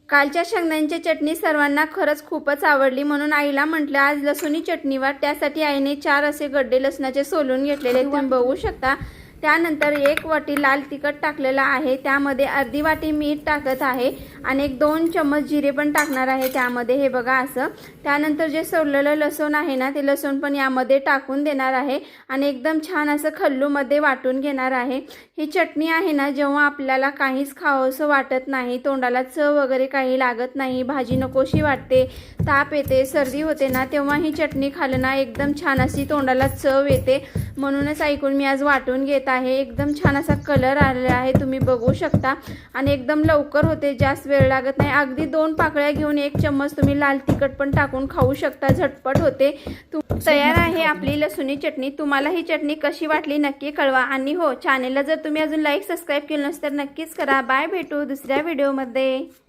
कालच्या शेंगदाण्याची चटणी सर्वांना खरंच खूपच आवडली, म्हणून आईला म्हटलं आज लसूणी चटणी वाट। त्यासाठी आईने 4 असे गड्डे लसणाचे सोलून घेतलेले तुम्ही बघू शकता। त्यानंतर 1 वाटी लाल तिखट टाकलेला आहे, त्यामध्ये अर्धी वाटी मीठ टाकत आहे आणि 2 चम्मच जिरे पण टाकणार आहे त्यामध्ये, हे बघा असं। त्यानंतर जे सोललेलं लसूण आहे ना, ते लसूण पण यामध्ये टाकून देणार आहे आणि एकदम छान असं खल्लूमध्ये वाटून घेणार आहे। ही चटणी आहे ना, जेव्हा आपल्याला काहीच खावंसं वाटत नाही, तोंडाला चव वगैरे काही लागत नाही, भाजी नकोशी वाटते, ताप येते, सर्दी होते ना, तेव्हा ही चटणी खाल्लं ना एकदम छान अशी तोंडाला चव येते। म्हणूनच ऐकून मी आज वाटून घेत आहे। एकदम छान असा कलर आलेला आहे तुम्ही बघू शकता आणि एकदम लवकर होते, जास्त वेळ लागत नाही। अगदी 2 पाकळ्या घेऊन 1 चम्मच तुम्ही लाल तिखट पण टाकून खाऊ शकता, झटपट होते। तयार आहे आपली लसूणी चटणी। तुम्हाला ही चटणी कशी वाटली नक्की कळवा आणि हो, चॅनलला जर तुम्ही अजून लाईक सबस्क्राईब केलं नसेल तर नक्कीच करा। बाय, भेटू दुसऱ्या व्हिडिओमध्ये।